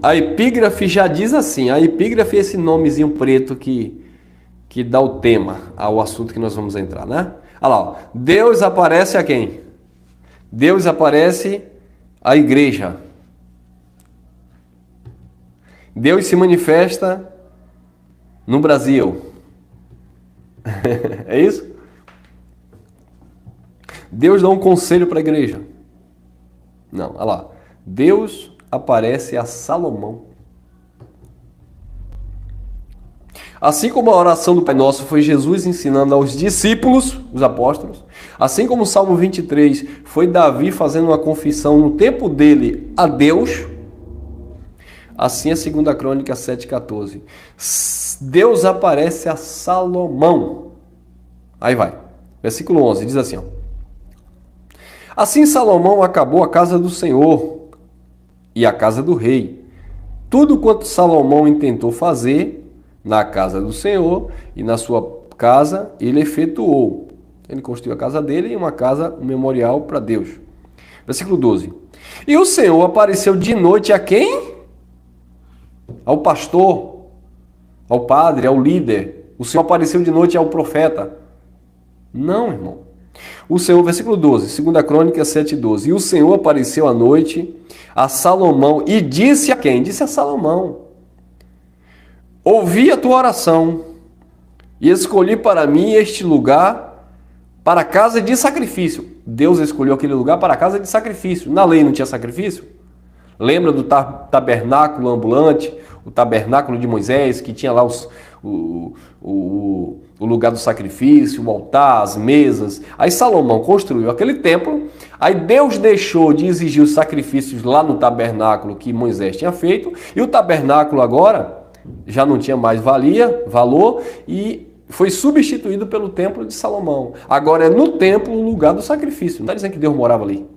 A epígrafe já diz assim, a epígrafe é esse nomezinho preto que dá o tema ao assunto que nós vamos entrar, né? Olha lá, ó. Deus aparece a quem? Deus aparece à igreja. Deus se manifesta no Brasil. É isso? Deus dá um conselho para a igreja. Não, olha lá. Deus aparece a Salomão. Assim como a oração do Pai Nosso foi Jesus ensinando aos discípulos, os apóstolos, assim como o Salmo 23 foi Davi fazendo uma confissão no tempo dele a Deus, assim é a 2 Crônica 7,14. Deus aparece a Salomão. Aí vai. Versículo 11 diz assim, ó. Assim Salomão acabou a casa do Senhor e a casa do rei. Tudo quanto Salomão intentou fazer na casa do Senhor e na sua casa, ele efetuou. Ele construiu a casa dele e uma casa, um memorial para Deus. Versículo 12. E o Senhor apareceu de noite a quem? Ao pastor, ao padre, ao líder. O Senhor apareceu de noite ao profeta. Não, irmão. O Senhor, versículo 12, 2 Crônica 7,12. E o Senhor apareceu à noite a Salomão e disse a quem? Disse a Salomão. Ouvi a tua oração e escolhi para mim este lugar para a casa de sacrifício. Deus escolheu aquele lugar para a casa de sacrifício. Na lei não tinha sacrifício? Lembra do tabernáculo ambulante, o tabernáculo de Moisés, que tinha lá o lugar do sacrifício, o altar, as mesas. Aí Salomão construiu aquele templo. Aí Deus deixou de exigir os sacrifícios lá no tabernáculo que Moisés tinha feito. E o tabernáculo agora já não tinha mais valor e foi substituído pelo templo de Salomão. Agora é no templo o lugar do sacrifício. Não está dizendo que Deus morava ali.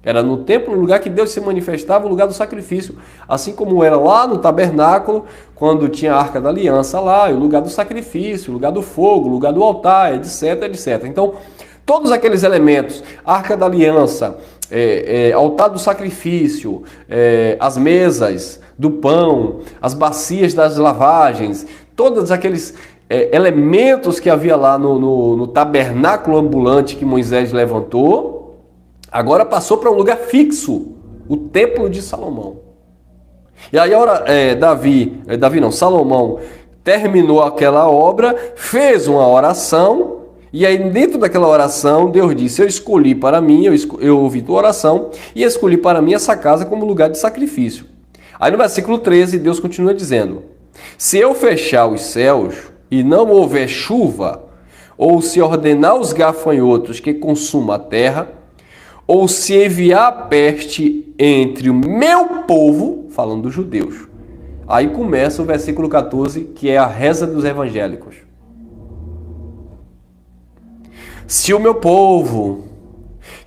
Era no templo o lugar que Deus se manifestava, o lugar do sacrifício. Assim como era lá no tabernáculo, quando tinha a Arca da Aliança lá, o lugar do sacrifício, o lugar do fogo, o lugar do altar, etc, etc. Então, todos aqueles elementos, Arca da Aliança, altar do sacrifício, as mesas do pão, as bacias das lavagens, todos aqueles elementos que havia lá no tabernáculo ambulante que Moisés levantou, agora passou para um lugar fixo, o templo de Salomão. E aí Salomão terminou aquela obra, fez uma oração, e aí dentro daquela oração Deus disse, eu escolhi para mim, eu ouvi tua oração, e escolhi para mim essa casa como lugar de sacrifício. Aí no versículo 13 Deus continua dizendo, se eu fechar os céus e não houver chuva, ou se ordenar os gafanhotos que consumam a terra, ou se enviar a peste entre o meu povo, falando dos judeus. Aí começa o versículo 14, que é a reza dos evangélicos. Se o meu povo,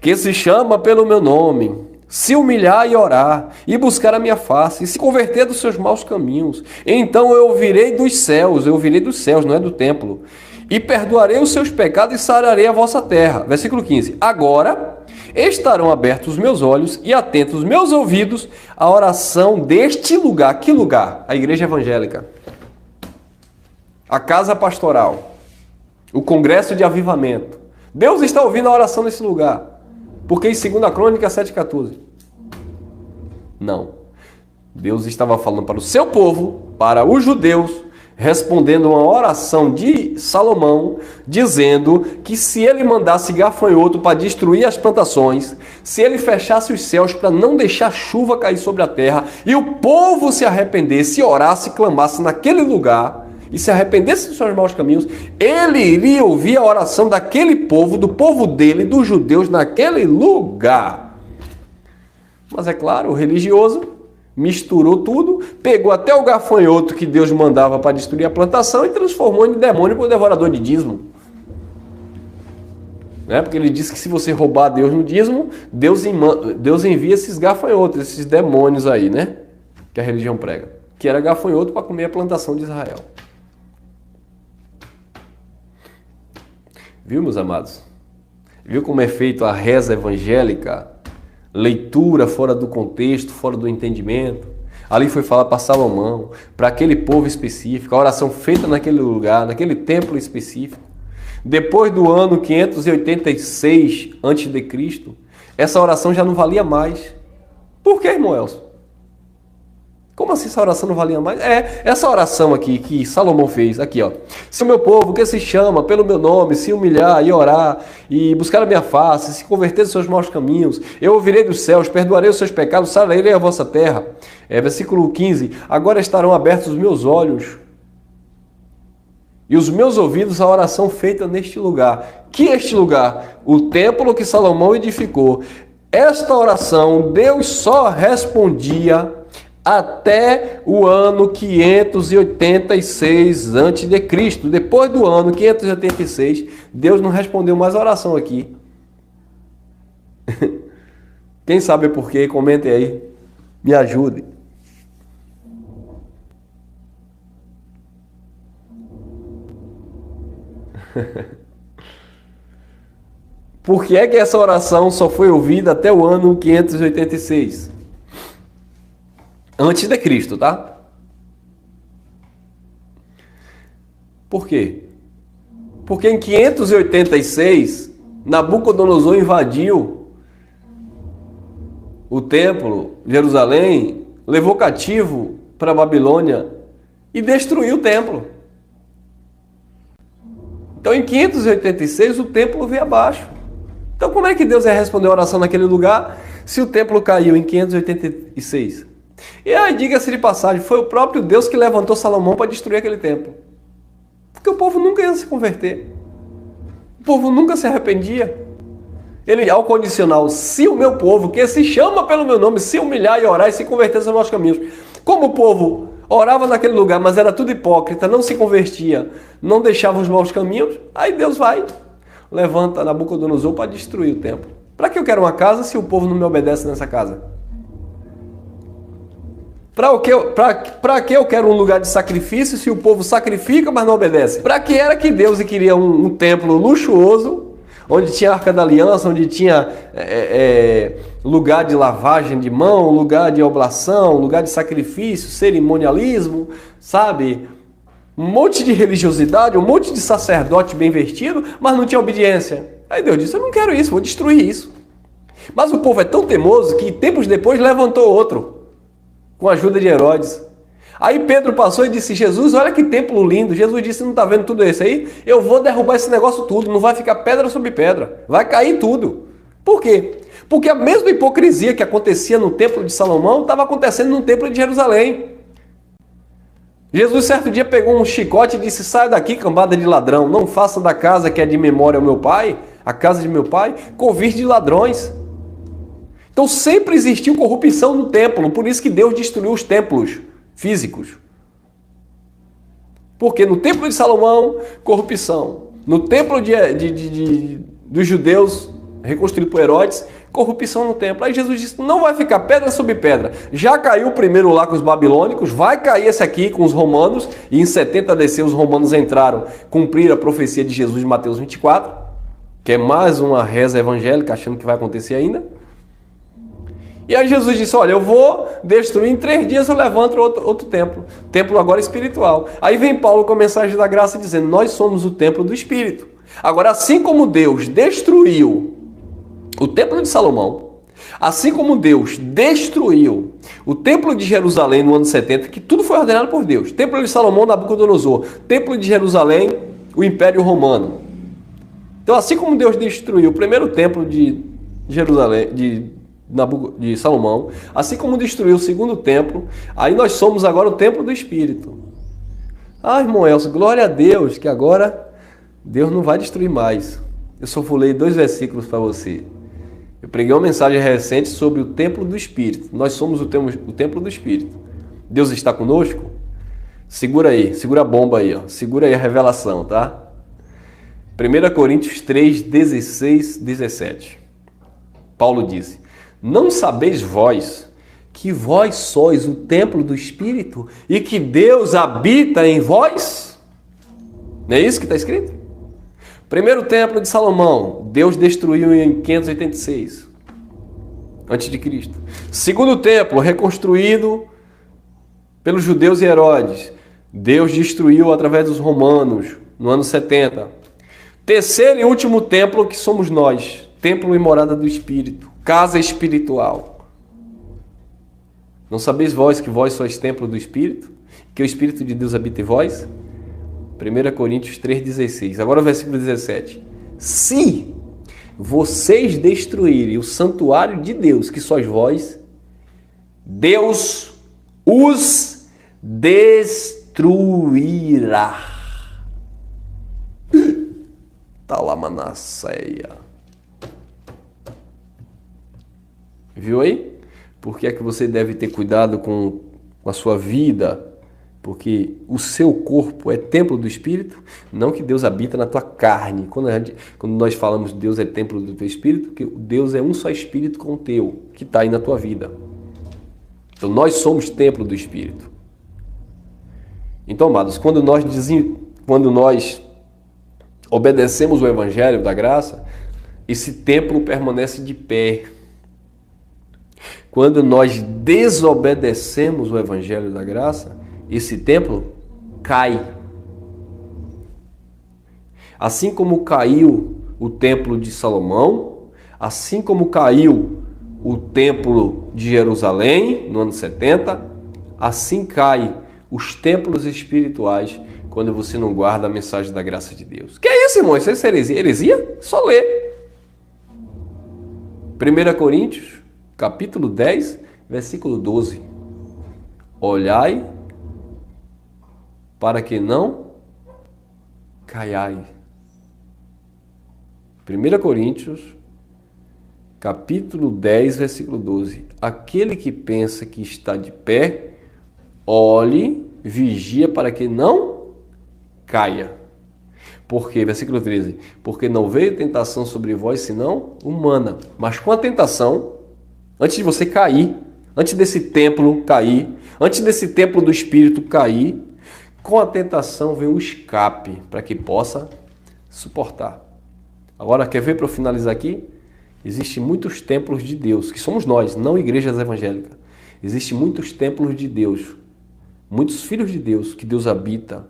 que se chama pelo meu nome, se humilhar e orar, e buscar a minha face, e se converter dos seus maus caminhos, então eu ouvirei dos céus, não é do templo, e perdoarei os seus pecados e sararei a vossa terra. Versículo 15. Agora estarão abertos os meus olhos e atentos os meus ouvidos à oração deste lugar. Que lugar? A igreja evangélica. A casa pastoral. O congresso de avivamento. Deus está ouvindo a oração nesse lugar. Porque em 2 Crônica 7,14. Não. Deus estava falando para o seu povo, para os judeus, respondendo uma oração de Salomão, dizendo que se ele mandasse gafanhoto para destruir as plantações, se ele fechasse os céus para não deixar chuva cair sobre a terra, e o povo se arrependesse, orasse, clamasse naquele lugar, e se arrependesse dos seus maus caminhos, ele iria ouvir a oração daquele povo, do povo dele, dos judeus, naquele lugar. Mas é claro, o religioso misturou tudo, pegou até o gafanhoto que Deus mandava para destruir a plantação e transformou em demônio para o devorador de dízimo. Porque ele disse que se você roubar Deus no dízimo, Deus envia esses gafanhotos, esses demônios aí, né? Que a religião prega. Que era gafanhoto para comer a plantação de Israel. Viu, meus amados? Viu como é feito a reza evangélica? Leitura fora do contexto, fora do entendimento. Ali foi falado para Salomão, para aquele povo específico, a oração feita naquele lugar, naquele templo específico. Depois do ano 586 a.C., essa oração já não valia mais. Por que, irmão Elcio? Como assim essa oração não valia mais? Essa oração aqui que Salomão fez, aqui ó. Se o meu povo, que se chama pelo meu nome, se humilhar e orar, e buscar a minha face, se converter dos seus maus caminhos, eu ouvirei dos céus, perdoarei os seus pecados, sararei a vossa terra. Versículo 15, agora estarão abertos os meus olhos e os meus ouvidos à oração feita neste lugar. Que este lugar? O templo que Salomão edificou. Esta oração, Deus só respondia até o ano 586 a.C. Depois do ano 586, Deus não respondeu mais a oração aqui. Quem sabe por quê? Comentem aí. Me ajude. Por que é que essa oração só foi ouvida até o ano 586? Antes de Cristo, tá? Por quê? Porque em 586, Nabucodonosor invadiu o templo, Jerusalém, levou cativo para a Babilônia e destruiu o templo. Então, em 586, o templo veio abaixo. Então, como é que Deus ia responder a oração naquele lugar se o templo caiu em 586? E aí, diga-se de passagem, foi o próprio Deus que levantou Salomão para destruir aquele templo. Porque o povo nunca ia se converter. O povo nunca se arrependia. Ele, ao condicional, se o meu povo, que se chama pelo meu nome, se humilhar e orar e se converter aos meus caminhos. Como o povo orava naquele lugar, mas era tudo hipócrita, não se convertia, não deixava os maus caminhos, aí Deus vai, levanta Nabucodonosor para destruir o templo. Para que eu quero uma casa se o povo não me obedece nessa casa? Para que eu quero um lugar de sacrifício se o povo sacrifica, mas não obedece? Para que era que Deus queria um templo luxuoso, onde tinha a Arca da Aliança, onde tinha lugar de lavagem de mão, lugar de oblação, lugar de sacrifício, cerimonialismo, sabe? Um monte de religiosidade, um monte de sacerdote bem vestido, mas não tinha obediência. Aí Deus disse, eu não quero isso, vou destruir isso. Mas o povo é tão teimoso que tempos depois levantou outro, com a ajuda de Herodes. Aí Pedro passou e disse, Jesus, olha que templo lindo. Jesus disse, não está vendo tudo isso aí? Eu vou derrubar esse negócio tudo, não vai ficar pedra sobre pedra, vai cair tudo. Por quê? Porque a mesma hipocrisia que acontecia no templo de Salomão estava acontecendo no templo de Jerusalém. Jesus certo dia pegou um chicote e disse, sai daqui, cambada de ladrão, não faça da casa que é de memória ao meu pai, a casa de meu pai, covil de ladrões. Então sempre existiu corrupção no templo, por isso que Deus destruiu os templos físicos. Porque no templo de Salomão, corrupção. No templo dos judeus, reconstruído por Herodes, corrupção no templo. Aí Jesus disse, não vai ficar pedra sobre pedra. Já caiu o primeiro lá com os babilônicos, vai cair esse aqui com os romanos, e em 70 DC os romanos entraram, cumpriram a profecia de Jesus de Mateus 24, que é mais uma reza evangélica, achando que vai acontecer ainda. E aí Jesus disse, olha, eu vou destruir, em 3 dias eu levanto outro templo. Templo agora espiritual. Aí vem Paulo com a mensagem da graça dizendo, nós somos o templo do Espírito. Agora, assim como Deus destruiu o templo de Salomão, assim como Deus destruiu o templo de Jerusalém no ano 70, que tudo foi ordenado por Deus. Templo de Salomão, Nabucodonosor. Templo de Jerusalém, o Império Romano. Então, assim como Deus destruiu o primeiro templo de Jerusalém, de Salomão, assim como destruiu o segundo templo, aí nós somos agora o templo do Espírito. Ah, irmão Elcio, glória a Deus, que agora Deus não vai destruir mais. Eu só falei 2 versículos para você. Eu preguei uma mensagem recente sobre o templo do Espírito. Nós somos o templo do Espírito. Deus está conosco? Segura aí, segura a bomba aí, ó. Segura aí a revelação, tá? 1 Coríntios 3, 16, 17. Paulo disse, não sabeis vós que vós sois o templo do Espírito e que Deus habita em vós? Não é isso que está escrito? Primeiro templo de Salomão, Deus destruiu em 586 a.C. Segundo templo, reconstruído pelos judeus e Herodes. Deus destruiu através dos romanos no ano 70. Terceiro e último templo que somos nós, templo e morada do Espírito, casa espiritual. Não sabeis vós que vós sois templo do Espírito? Que o Espírito de Deus habita em vós? 1 Coríntios 3,16. Agora o versículo 17. Se vocês destruírem o santuário de Deus, que sois vós, Deus os destruirá. Talamanasseia. Viu aí? Por que é que você deve ter cuidado com a sua vida? Porque o seu corpo é templo do Espírito, não que Deus habita na tua carne. Quando nós falamos Deus é templo do teu Espírito, que Deus é um só Espírito com o teu, que está aí na tua vida. Então nós somos templo do Espírito. Então, amados, quando nós obedecemos o Evangelho da graça, esse templo permanece de pé. Quando nós desobedecemos o Evangelho da graça, esse templo cai. Assim como caiu o templo de Salomão, assim como caiu o templo de Jerusalém no ano 70, assim cai os templos espirituais quando você não guarda a mensagem da graça de Deus. Que é isso, irmãos? Isso é heresia? Heresia? Só ler. 1 Coríntios, capítulo 10, versículo 12. Olhai para que não caiai. 1 Coríntios, capítulo 10, versículo 12. Aquele que pensa que está de pé, olhe, vigia para que não caia. Porque, versículo 13, porque não veio tentação sobre vós, senão humana. Mas com a tentação, antes de você cair, antes desse templo cair, antes desse templo do Espírito cair, com a tentação vem o escape, para que possa suportar. Agora, quer ver para eu finalizar aqui? Existem muitos templos de Deus, que somos nós, não igrejas evangélicas. Existem muitos templos de Deus, muitos filhos de Deus, que Deus habita,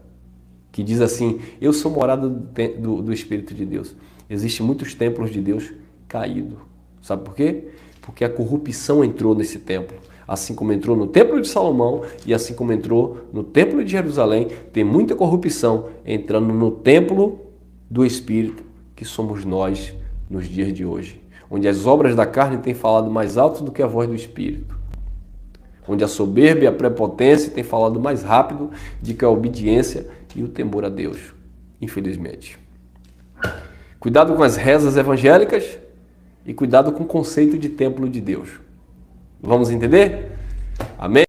que diz assim, eu sou morada do Espírito de Deus. Existem muitos templos de Deus caídos. Sabe por quê? Porque a corrupção entrou nesse templo. Assim como entrou no templo de Salomão e assim como entrou no templo de Jerusalém, tem muita corrupção entrando no templo do Espírito, que somos nós nos dias de hoje. Onde as obras da carne têm falado mais alto do que a voz do Espírito. Onde a soberba e a prepotência têm falado mais rápido do que a obediência e o temor a Deus, infelizmente. Cuidado com as rezas evangélicas e cuidado com o conceito de templo de Deus. Vamos entender? Amém?